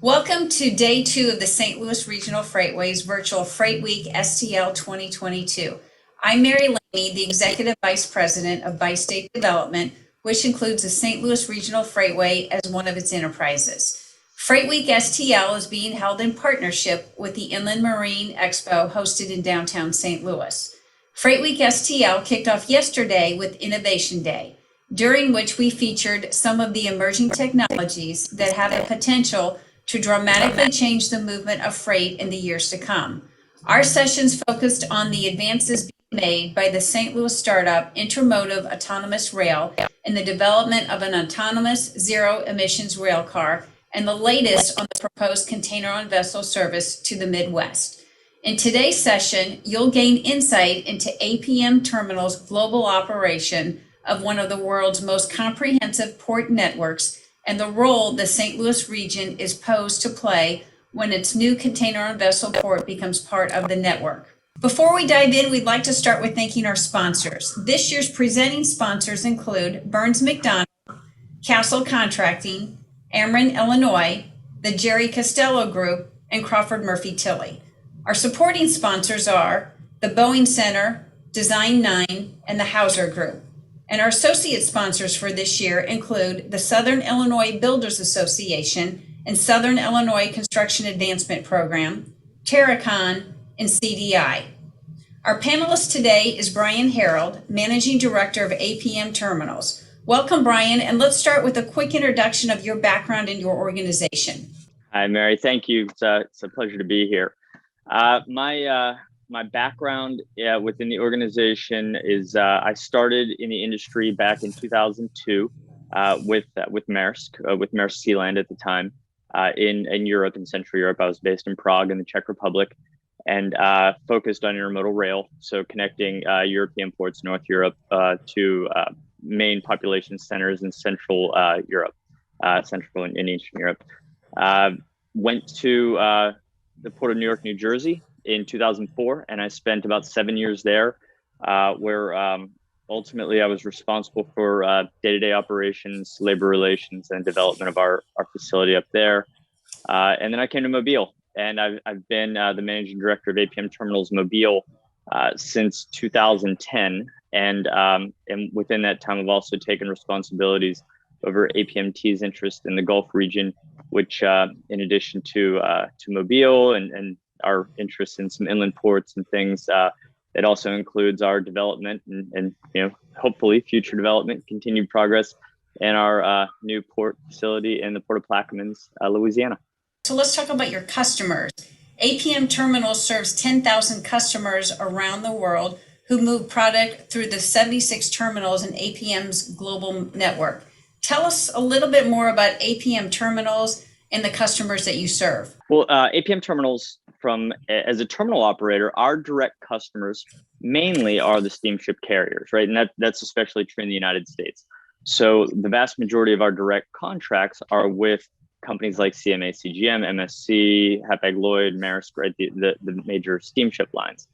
Welcome to day 2 of the St. Louis Regional Freightways virtual Freight Week STL 2022. I'm Mary Laney, the Executive Vice President of Bi-State Development, which includes the St. Louis Regional Freightway as one of its enterprises. Freight Week STL is being held in partnership with the Inland Marine Expo hosted in downtown St. Louis. Freight Week STL kicked off yesterday with Innovation Day, during which we featured some of the emerging technologies that have the potential to dramatically change the movement of freight in the years to come. Our sessions focused on the advances being made by the St. Louis startup Intermotive Autonomous Rail in the development of an autonomous zero-emissions rail car and the latest on the proposed container-on-vessel service to the Midwest. In today's session, you'll gain insight into APM Terminals' global operation of one of the world's most comprehensive port networks and the role the St. Louis region is posed to play when its new container-on-vessel port becomes part of the network. Before we dive in, we'd like to start with thanking our sponsors. This year's presenting sponsors include Burns McDonnell, Castle Contracting, Ameren, Illinois, the Jerry Costello Group, and Crawford Murphy Tilley. Our supporting sponsors are the Boeing Center, Design 9, and the Hauser Group. And our associate sponsors for this year include the Southern Illinois Builders Association and Southern Illinois Construction Advancement Program, Terracon, and CDI. Our panelist today is Brian Harold, Managing Director of APM Terminals. Welcome, Brian, and let's start with a quick introduction of your background and your organization. Hi, Mary. Thank you. It's a pleasure to be here. My background within the organization is I started in the industry back in 2002 with Maersk, with Maersk Sealand at the time in Europe, in Central Europe. I was based in Prague in the Czech Republic and focused on intermodal rail, so connecting European ports, North Europe, to main population centers in Central Europe, Central and Eastern Europe. Went to the Port of New York, New Jersey in 2004, and I spent about 7 years there, where ultimately I was responsible for day-to-day operations, labor relations, and development of our facility up there. And then I came to Mobile, and I've been the managing director of APM Terminals Mobile since 2010, and within that time, I've also taken responsibilities over APMT's interest in the Gulf region, which, in addition to Mobile and our interest in some inland ports and things, it also includes our development and hopefully future development, continued progress in our new port facility in the Port of Plaquemines, Louisiana. So let's talk about your customers. APM Terminals serves 10,000 customers around the world who move product through the 76 terminals in APM's global network. Tell us a little bit more about APM Terminals and the customers that you serve. Well, APM Terminals, as a terminal operator, our direct customers mainly are the steamship carriers, right? And that's especially true in the United States. So the vast majority of our direct contracts are with companies like CMA CGM, MSC, Hapag-Lloyd, Maersk, right? The major steamship lines.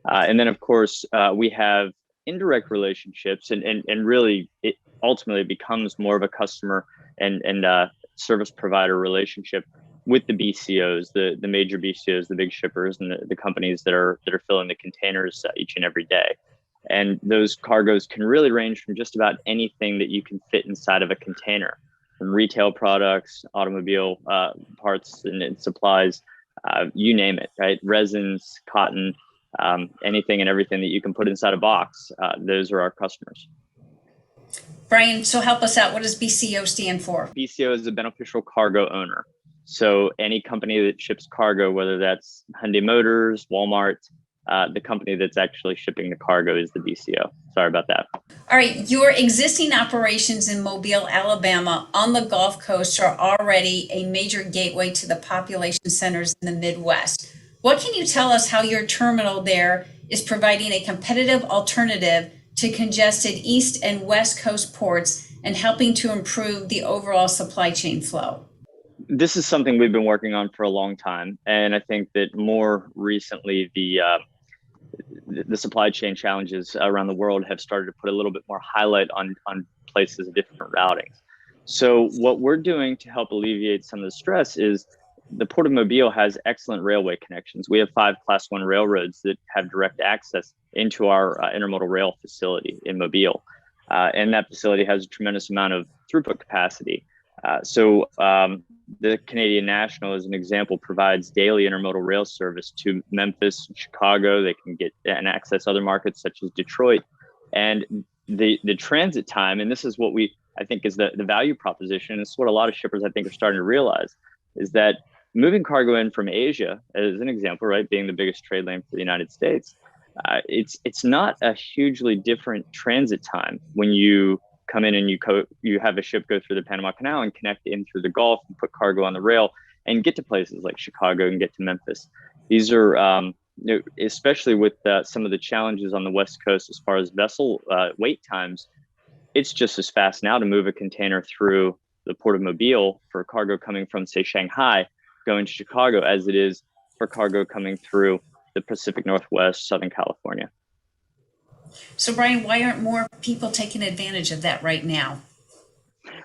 And then, of course, we have indirect relationships, and really it ultimately becomes more of a customer and service provider relationship with the BCOs, the major BCOs, the big shippers, and the companies that are filling the containers each and every day. And those cargoes can really range from just about anything that you can fit inside of a container, from retail products, automobile parts and supplies, you name it, right? Resins, cotton, anything and everything that you can put inside a box. Those are our customers. Brian, so help us out. What does BCO stand for? BCO is a beneficial cargo owner. So any company that ships cargo, whether that's Hyundai Motors, Walmart, the company that's actually shipping the cargo is the BCO. Sorry about that. All right. Your existing operations in Mobile, Alabama on the Gulf Coast are already a major gateway to the population centers in the Midwest. What can you tell us how your terminal there is providing a competitive alternative to congested East and West Coast ports and helping to improve the overall supply chain flow? This is something we've been working on for a long time. And I think that more recently, the supply chain challenges around the world have started to put a little bit more highlight on places of different routings. So what we're doing to help alleviate some of the stress is the Port of Mobile has excellent railway connections. We have 5 Class 1 railroads that have direct access into our intermodal rail facility in Mobile. And that facility has a tremendous amount of throughput capacity. The Canadian National, as an example, provides daily intermodal rail service to Memphis, Chicago. They can get and access other markets such as Detroit. And the transit time, and this is what I think is the value proposition. It's what a lot of shippers I think are starting to realize, is that moving cargo in from Asia, as an example, right, being the biggest trade lane for the United States, it's not a hugely different transit time when you come in and you have a ship go through the Panama Canal and connect in through the Gulf and put cargo on the rail and get to places like Chicago and get to Memphis. These are, especially with some of the challenges on the West Coast as far as vessel wait times, it's just as fast now to move a container through the Port of Mobile for cargo coming from, say, Shanghai, going to Chicago, as it is for cargo coming through the Pacific Northwest, Southern California. So, Brian, why aren't more people taking advantage of that right now?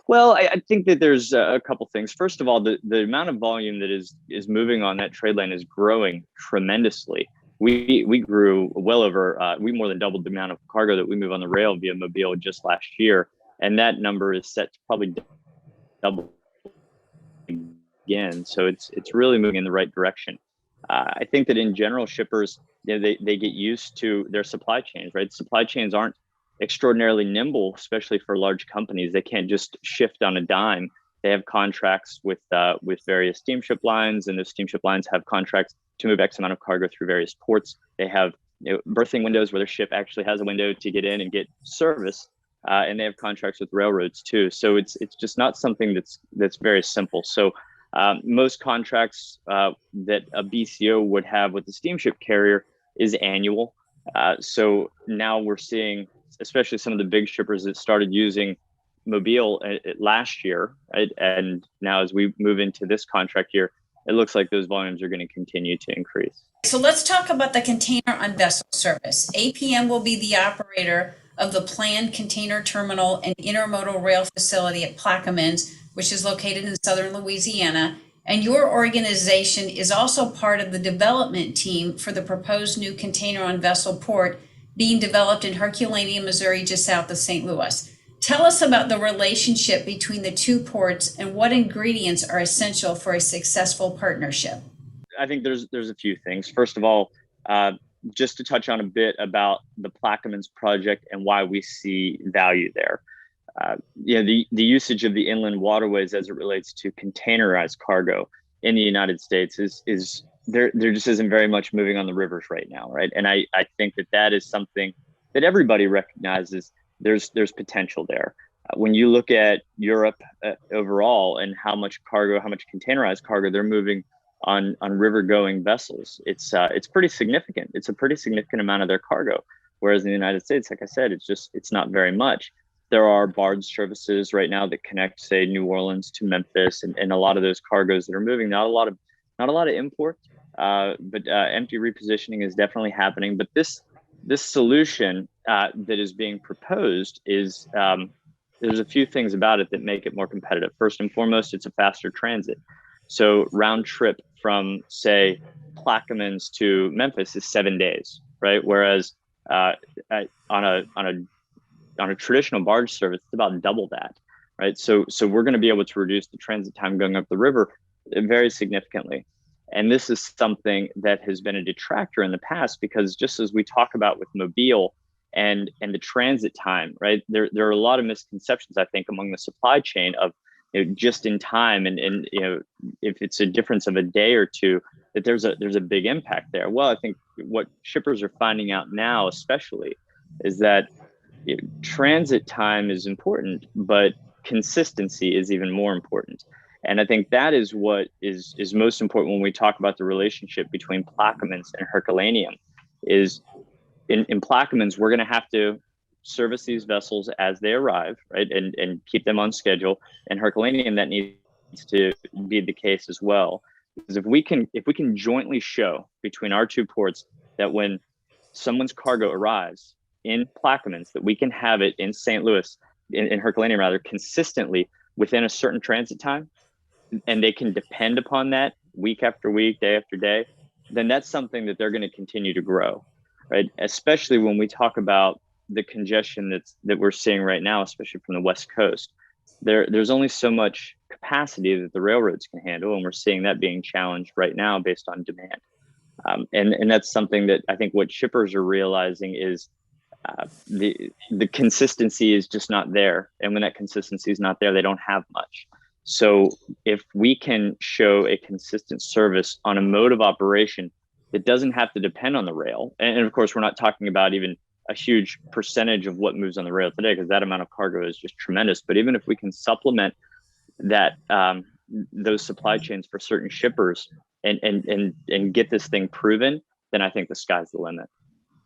Well, I think that there's a couple things. First of all, the amount of volume that is moving on that trade lane is growing tremendously. We grew well over, we more than doubled the amount of cargo that we move on the rail via Mobile just last year. And that number is set to probably double again. So it's really moving in the right direction. I think that in general, shippers, they get used to their supply chains, right? Supply chains aren't extraordinarily nimble, especially for large companies. They can't just shift on a dime. They have contracts with various steamship lines, and those steamship lines have contracts to move X amount of cargo through various ports. They have berthing windows where their ship actually has a window to get in and get service, and they have contracts with railroads too. So it's just not something that's very simple. So most contracts that a BCO would have with the steamship carrier is annual. So now we're seeing, especially some of the big shippers that started using Mobile last year, right? And now as we move into this contract year, it looks like those volumes are going to continue to increase. So let's talk about the container on vessel service. APM will be the operator of the planned container terminal and intermodal rail facility at Plaquemines, which is located in southern Louisiana. And your organization is also part of the development team for the proposed new container on vessel port being developed in Herculaneum, Missouri, just south of St. Louis. Tell us about the relationship between the two ports and what ingredients are essential for a successful partnership. I think there's a few things. First of all, just to touch on a bit about the Plaquemines project and why we see value there. The usage of the inland waterways as it relates to containerized cargo in the United States is there just isn't very much moving on the rivers right now, right? And I think that is something that everybody recognizes. There's potential there. When you look at Europe overall and how much containerized cargo they're moving on river-going vessels, it's pretty significant. It's a pretty significant amount of their cargo. Whereas in the United States, like I said, it's not very much. There are barge services right now that connect, say, New Orleans to Memphis, and a lot of those cargoes that are moving. Not a lot of import, but empty repositioning is definitely happening. But this solution that is being proposed is there's a few things about it that make it more competitive. First and foremost, it's a faster transit. So round trip from, say, Plaquemines to Memphis is 7 days, right? Whereas on a traditional barge service, it's about double that, right? So we're going to be able to reduce the transit time going up the river very significantly. And this is something that has been a detractor in the past, because just as we talk about with Mobile and the transit time, right? There are a lot of misconceptions, I think, among the supply chain of just in time, and if it's a difference of a day or two, that there's a big impact there. Well, I think what shippers are finding out now, especially, is that transit time is important, but consistency is even more important. And I think that is what is most important when we talk about the relationship between Plaquemines and Herculaneum. Is in Plaquemines, we're going to have to service these vessels as they arrive, right, and keep them on schedule. And Herculaneum, that needs to be the case as well. Because if we can jointly show between our two ports that when someone's cargo arrives in Plaquemines, that we can have it in St. Louis, in Herculaneum rather, consistently within a certain transit time, and they can depend upon that week after week, day after day, then that's something that they're going to continue to grow, right? Especially when we talk about the congestion that we're seeing right now, especially from the West Coast. There's only so much capacity that the railroads can handle, and we're seeing that being challenged right now based on demand. And that's something that I think what shippers are realizing is the consistency is just not there. And when that consistency is not there, they don't have much. So if we can show a consistent service on a mode of operation that doesn't have to depend on the rail, and of course, we're not talking about even a huge percentage of what moves on the rail today, because that amount of cargo is just tremendous. But even if we can supplement that, those supply chains for certain shippers and get this thing proven, then I think the sky's the limit.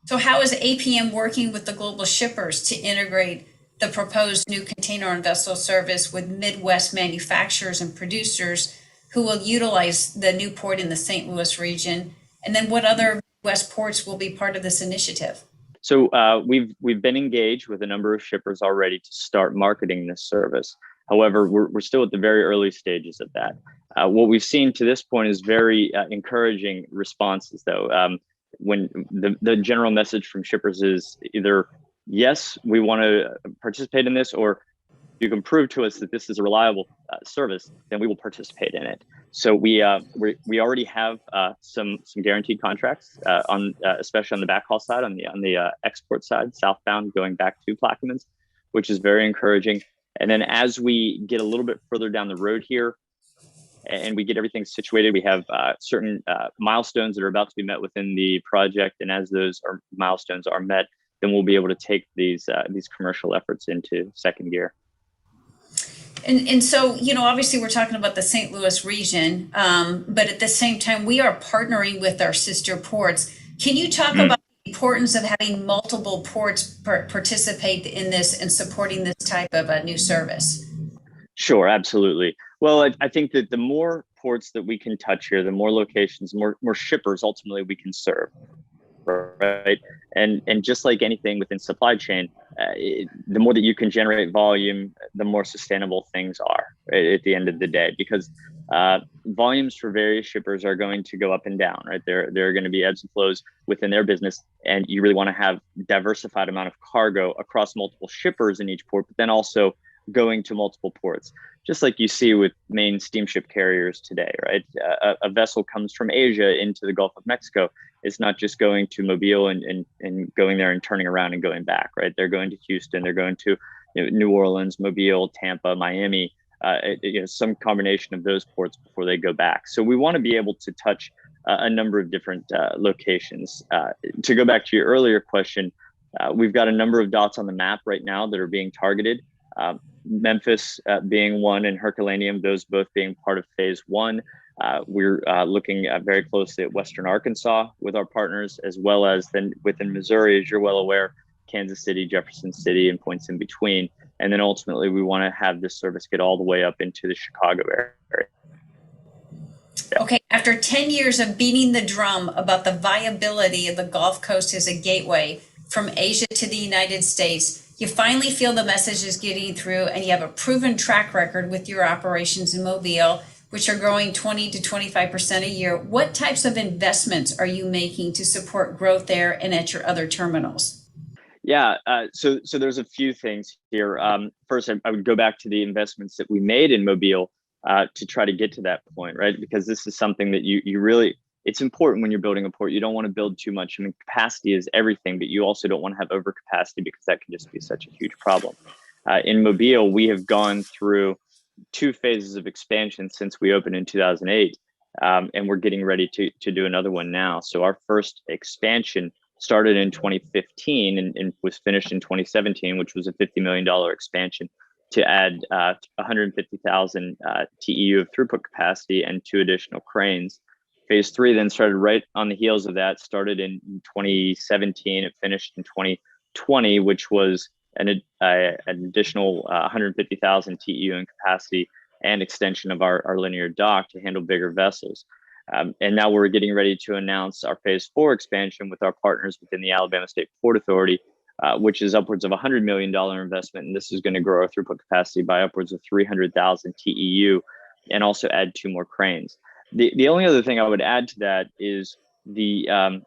So how is APM working with the global shippers to integrate the proposed new container and vessel service with Midwest manufacturers and producers who will utilize the new port in the St. Louis region? And then what other Midwest ports will be part of this initiative? So we've been engaged with a number of shippers already to start marketing this service. However, we're still at the very early stages of that. What we've seen to this point is very encouraging responses, though. When the general message from shippers is either, yes, we want to participate in this, or you can prove to us that this is a reliable service, then we will participate in it. So we already have some guaranteed contracts especially on the backhaul side, on the export side, southbound going back to Plaquemines, which is very encouraging. And then as we get a little bit further down the road here, and we get everything situated, we have certain milestones that are about to be met within the project. And as those milestones are met, then we'll be able to take these commercial efforts into second gear. And so, obviously we're talking about the St. Louis region, but at the same time, we are partnering with our sister ports. Can you talk about the importance of having multiple ports participate in this and supporting this type of a new service? Sure, absolutely. Well, I think that the more ports that we can touch here, the more locations, more shippers ultimately we can serve, right? And just like anything within supply chain, the more that you can generate volume, the more sustainable things are, right, at the end of the day, because volumes for various shippers are going to go up and down, right? There are going to be ebbs and flows within their business, and you really want to have diversified amount of cargo across multiple shippers in each port, but then also going to multiple ports, just like you see with main steamship carriers today, right? A vessel comes from Asia into the Gulf of Mexico. It's not just going to Mobile and going there and turning around and going back, right? They're going to Houston, they're going to New Orleans, Mobile, Tampa, Miami, some combination of those ports before they go back. So we want to be able to touch a number of different locations. To go back to your earlier question, we've got a number of dots on the map right now that are being targeted. Memphis being one, and Herculaneum, those both being part of phase one. We're looking very closely at Western Arkansas with our partners, as well as then within Missouri, as you're well aware, Kansas City, Jefferson City, and points in between. And then ultimately, we want to have this service get all the way up into the Chicago area. Okay, after 10 years of beating the drum about the viability of the Gulf Coast as a gateway from Asia to the United States, you finally feel the message is getting through, and you have a proven track record with your operations in Mobile, which are growing 20 to 25% a year. What types of investments are you making to support growth there and at your other terminals? Yeah, so there's a few things here. First, I would go back to the investments that we made in Mobile to try to get to that point, right? Because this is something that you really, it's important when you're building a port. You don't want to build too much. I mean, capacity is everything, but you also don't want to have overcapacity, because that can just be such a huge problem. In Mobile, we have gone through 2 phases of expansion since we opened in 2008, and we're getting ready to do another one now. So our first expansion started in 2015 and was finished in 2017, which was a $50 million expansion to add 150,000 TEU of throughput capacity and 2 additional cranes. Phase 3 then started right on the heels of that, started in 2017. It finished in 2020, which was an additional 150,000 TEU in capacity and extension of our linear dock to handle bigger vessels. And now we're getting ready to announce our phase 4 expansion with our partners within the Alabama State Port Authority, which is upwards of $100 million investment. And this is going to grow our throughput capacity by upwards of 300,000 TEU and also add 2 more cranes. The only other thing I would add to that is the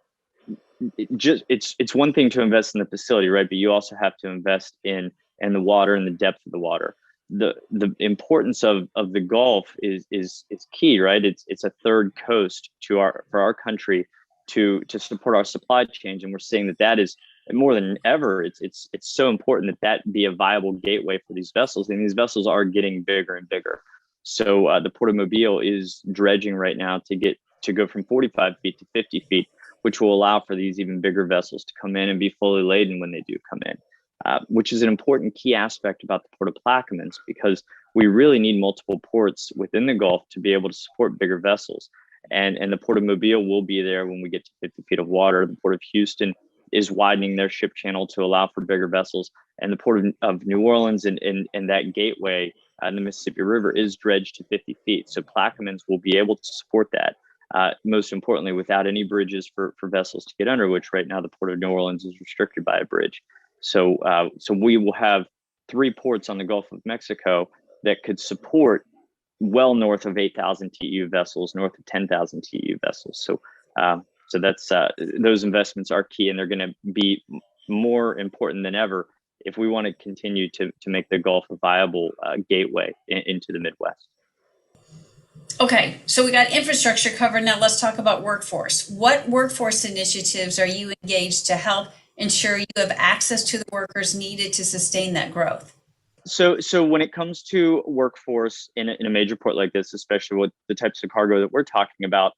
it's one thing to invest in the facility, right? But you also have to invest in the water and the depth of the water. The importance of the Gulf is key, right? It's a third coast for our country to support our supply chain, and we're seeing that is more than ever. It's so important that be a viable gateway for these vessels, and these vessels are getting bigger and bigger. So the Port of Mobile is dredging right now to go from 45 feet to 50 feet, which will allow for these even bigger vessels to come in and be fully laden when they do come in, which is an important key aspect about the Port of Plaquemines, because we really need multiple ports within the Gulf to be able to support bigger vessels. And the Port of Mobile will be there when we get to 50 feet of water. The Port of Houston is widening their ship channel to allow for bigger vessels. And the Port of New Orleans and that gateway in the Mississippi River is dredged to 50 feet. So Plaquemines will be able to support that. Most importantly, without any bridges for vessels to get under, which right now the Port of New Orleans is restricted by a bridge. So we will have 3 ports on the Gulf of Mexico that could support well north of 8,000 TEU vessels, north of 10,000 TEU vessels. So that's those investments are key, and they're going to be more important than ever if we want to continue to make the Gulf a viable gateway into the Midwest. Okay, so we got infrastructure covered. Now let's talk about workforce. What workforce initiatives are you engaged to help ensure you have access to the workers needed to sustain that growth? So when it comes to workforce in a major port like this, especially with the types of cargo that we're talking about,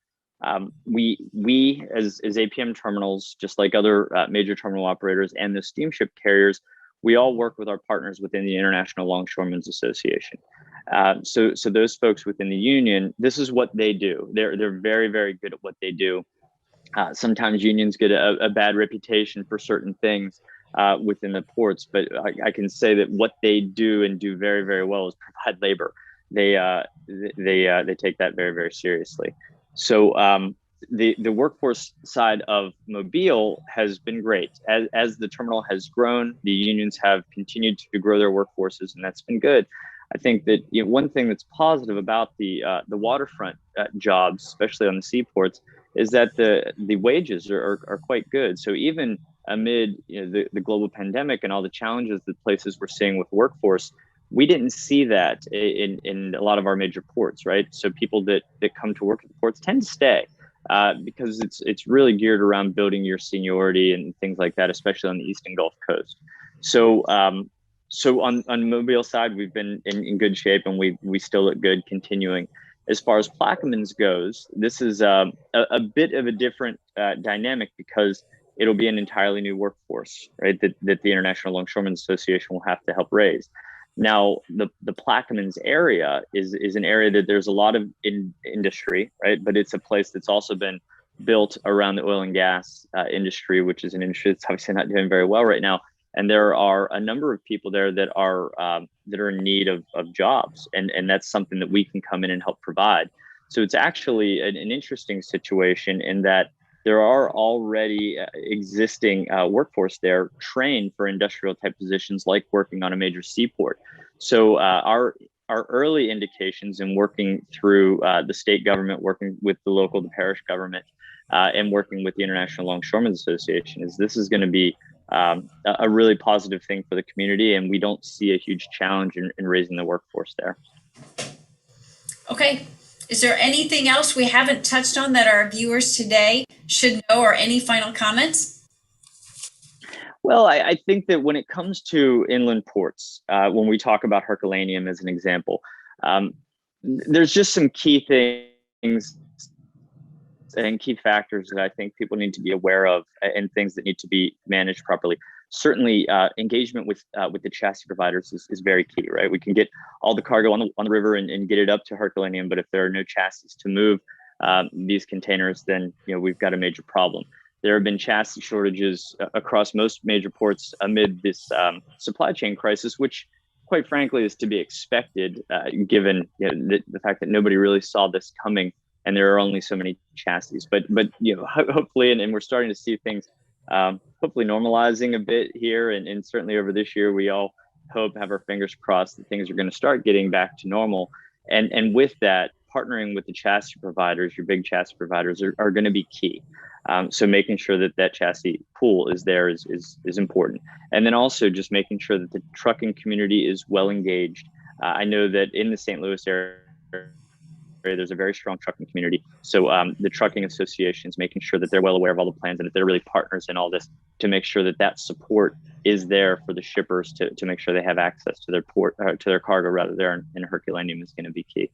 we as APM Terminals, just like other major terminal operators and the steamship carriers, we all work with our partners within the International Longshoremen's Association. So those folks within the union, this is what they do. They're very, very good at what they do. Sometimes unions get a bad reputation for certain things within the ports, but I can say that what they do and do very, very well is provide labor. They take that very, very seriously. So the workforce side of Mobile has been great. As the terminal has grown, the unions have continued to grow their workforces, and that's been good. I think that one thing that's positive about the waterfront jobs, especially on the seaports, is that the wages are quite good. So even amid the global pandemic and all the challenges that places were seeing with workforce, we didn't see that in a lot of our major ports, right? So people that come to work at the ports tend to stay because it's really geared around building your seniority and things like that, especially on the Eastern Gulf Coast. So on Mobile side, we've been in good shape, and we still look good continuing. As far as Plaquemines goes, this is a bit of a different dynamic because it'll be an entirely new workforce, right? That the International Longshoremen's Association will have to help raise. Now, the Plaquemines area is an area that there's a lot of industry, right? But it's a place that's also been built around the oil and gas industry, which is an industry that's obviously not doing very well right now. And there are a number of people there that are in need of jobs, and that's something that we can come in and help provide. So it's actually an interesting situation in that there are already existing workforce there trained for industrial type positions, like working on a major seaport. So our early indications in working through the state government, working with the local, the parish government, and working with the International Longshoremen's Association is this is going to be a really positive thing for the community, and we don't see a huge challenge in raising the workforce there. Okay. Is there anything else we haven't touched on that our viewers today should know, or any final comments? Well, I think that when it comes to inland ports, when we talk about Herculaneum as an example, there's just some key things and key factors that I think people need to be aware of, and things that need to be managed properly. Certainly, engagement with the chassis providers is very key, right? We can get all the cargo on the river and get it up to Herculaneum, but if there are no chassis to move these containers, then we've got a major problem. There have been chassis shortages across most major ports amid this supply chain crisis, which, quite frankly, is to be expected, given the fact that nobody really saw this coming, and there are only so many chassis. But hopefully, and we're starting to see things hopefully normalizing a bit here, and certainly over this year, we all hope, have our fingers crossed, that things are going to start getting back to normal. And with that, partnering with the chassis providers, your big chassis providers, are going to be key. So making sure that that chassis pool is there is important. And then also just making sure that the trucking community is well engaged. I know that in the St. Louis area, there's a very strong trucking community. So the trucking associations, making sure that they're well aware of all the plans and that they're really partners in all this to make sure that that support is there for the shippers to make sure they have access to their port, to their cargo rather there in Herculaneum is going to be key.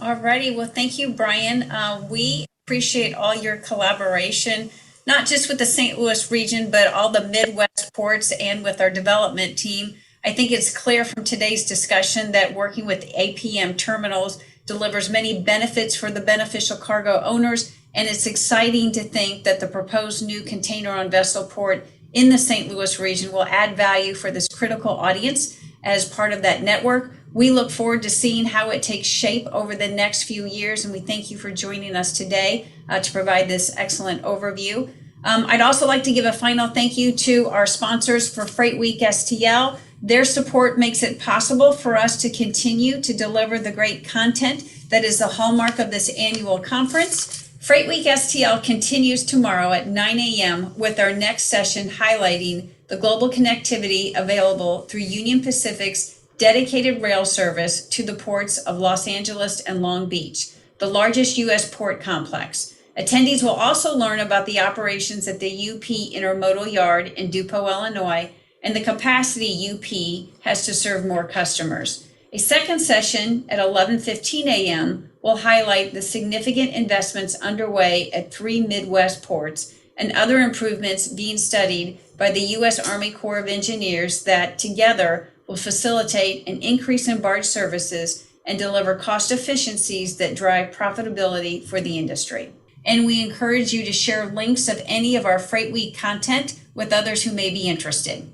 All righty. Well, thank you, Brian. We appreciate all your collaboration, not just with the St. Louis region, but all the Midwest ports and with our development team. I think it's clear from today's discussion that working with APM Terminals delivers many benefits for the beneficial cargo owners, and it's exciting to think that the proposed new container on vessel port in the St. Louis region will add value for this critical audience as part of that network. We look forward to seeing how it takes shape over the next few years, and we thank you for joining us today to provide this excellent overview. I'd also like to give a final thank you to our sponsors for FreightWeekSTL. Their support makes it possible for us to continue to deliver the great content that is the hallmark of this annual conference. FreightWeekSTL continues tomorrow at 9 a.m. with our next session highlighting the global connectivity available through Union Pacific's dedicated rail service to the ports of Los Angeles and Long Beach, the largest U.S. port complex. Attendees will also learn about the operations at the UP Intermodal Yard in Dupont, Illinois, and the capacity UP has to serve more customers. A second session at 11:15 a.m. will highlight the significant investments underway at 3 Midwest ports and other improvements being studied by the U.S. Army Corps of Engineers that together will facilitate an increase in barge services and deliver cost efficiencies that drive profitability for the industry. And we encourage you to share links of any of our Freight Week content with others who may be interested.